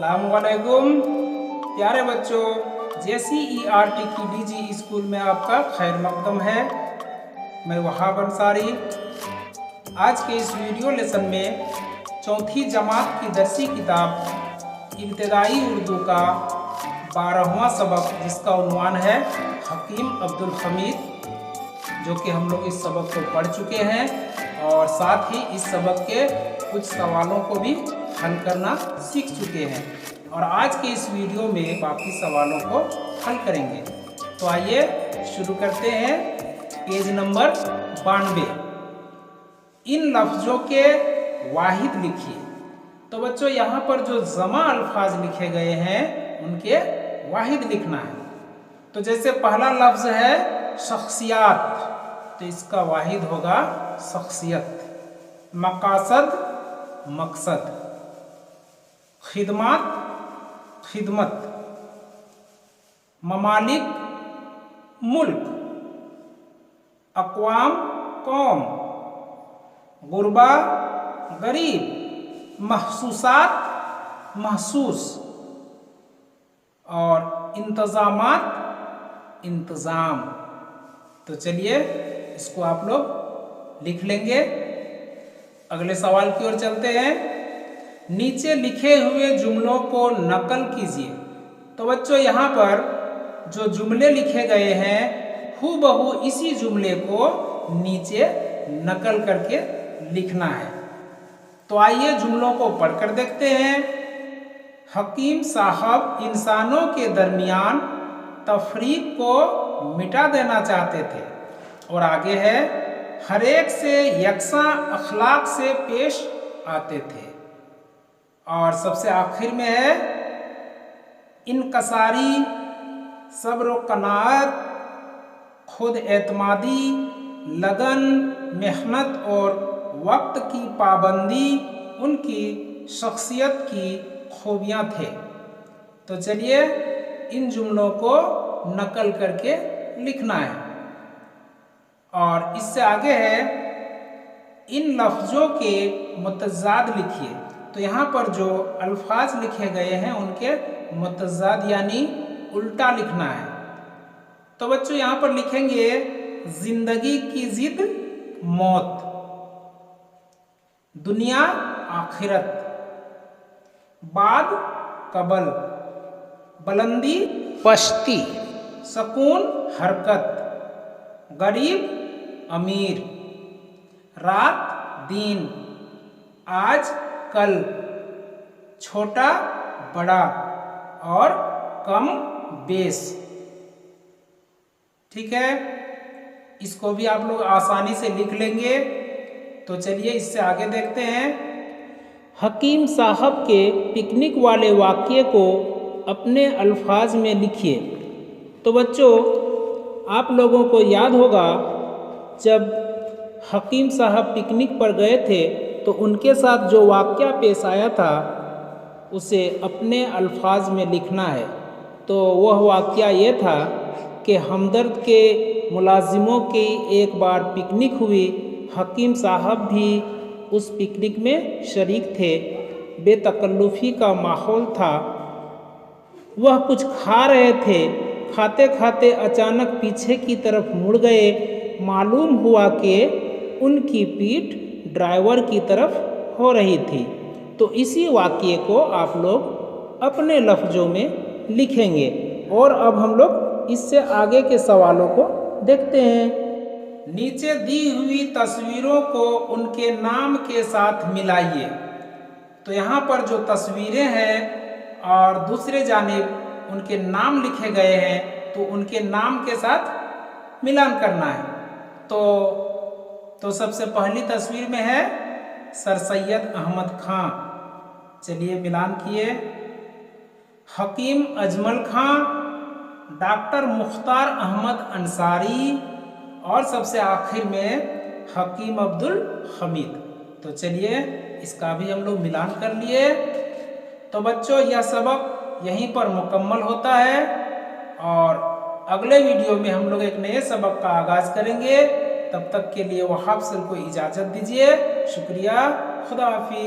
अस्सलामुअलैकुम प्यारे बच्चों, JCERT की DG स्कूल में आपका खैर मकदम है। मैं वहाब अंसारी। आज के इस वीडियो लेसन में चौथी जमात की दरसी किताब इब्तदाई उर्दू का 12वां सबक, जिसका उन्वान है हकीम अब्दुल हमीद, जो कि हम लोग इस सबक को पढ़ चुके हैं और साथ ही इस सबक के कुछ सवालों को भी हल करना सीख चुके हैं। और आज के इस वीडियो में बाकी सवालों को हल करेंगे। तो आइए शुरू करते हैं। Page number 92। इन लफ्ज़ों के वाहिद लिखिए। तो बच्चों, यहाँ पर जो जमा अल्फाज लिखे गए हैं उनके वाहिद लिखना है। तो जैसे पहला लफ्ज़ है शख्सियात, तो इसका वाहिद होगा शख्सियत। मकासद, मकसद। खिदमत, खिदमत। ममालिक, मुल्क। अक़वाम, कौम। गुरबा, गरीब। महसूसात, महसूस। और इंतज़ामात, इंतज़ाम। तो चलिए इसको आप लोग लिख लेंगे। अगले सवाल की ओर चलते हैं। नीचे लिखे हुए जुमलों को नकल कीजिए। तो बच्चों, यहाँ पर जो जुमले लिखे गए हैं हूबहू इसी जुमले को नीचे नकल करके लिखना है। तो आइए जुमलों को पढ़कर देखते हैं। हकीम साहब इंसानों के दरमियान तफरीक को मिटा देना चाहते थे। और आगे है, हर एक से यकसां अखलाक से पेश आते थे। और सबसे आखिर में है, इनकसारी, सब्र व कनाअत, खुद एतमादी, लगन, मेहनत और वक्त की पाबंदी उनकी शख्सियत की खूबियाँ थे। तो चलिए इन जुमलों को नकल करके लिखना है। और इससे आगे है, इन लफ्ज़ों के मुतज़ाद लिखिए। तो यहाँ पर जो अल्फाज लिखे गए हैं उनके मुतज़ाद यानी उल्टा लिखना है। तो बच्चों, यहाँ पर लिखेंगे जिंदगी की जिद मौत, दुनिया आखिरत, बाद कबल, बुलंदी पश्ती, सकून हरकत, गरीब अमीर, रात दिन, आज कल, छोटा बड़ा और कम बेस। ठीक है, इसको भी आप लोग आसानी से लिख लेंगे। तो चलिए इससे आगे देखते हैं। हकीम साहब के पिकनिक वाले वाक़ये को अपने अल्फाज में लिखिए। तो बच्चों, आप लोगों को याद होगा जब हकीम साहब पिकनिक पर गए थे तो उनके साथ जो वाक़या पेश आया था उसे अपने अल्फाज में लिखना है। तो वह वाक़या ये था कि हमदर्द के मुलाजिमों की एक बार पिकनिक हुई। हकीम साहब भी उस पिकनिक में शरीक थे। बेतकल्लुफ़ी का माहौल था। वह कुछ खा रहे थे। खाते खाते अचानक पीछे की तरफ मुड़ गए। मालूम हुआ कि उनकी पीठ ड्राइवर की तरफ हो रही थी। तो इसी वाक़ये को आप लोग अपने लफ्ज़ों में लिखेंगे। और अब हम लोग इससे आगे के सवालों को देखते हैं। नीचे दी हुई तस्वीरों को उनके नाम के साथ मिलाइए। तो यहाँ पर जो तस्वीरें हैं और दूसरे जानिब उनके नाम लिखे गए हैं, तो उनके नाम के साथ मिलान करना है। तो सबसे पहली तस्वीर में है सर सैयद अहमद खां। चलिए मिलान किए। हकीम अजमल खां, डॉक्टर मुख्तार अहमद अंसारी और सबसे आखिर में हकीम अब्दुल हमीद। तो चलिए इसका भी हम लोग मिलान कर लिए। तो बच्चों, यह सबक यहीं पर मुकम्मल होता है और अगले वीडियो में हम लोग एक नए सबक का आगाज़ करेंगे। तब तक के लिए वहाब सर को इजाज़त दीजिए। शुक्रिया। खुदा हाफिज़।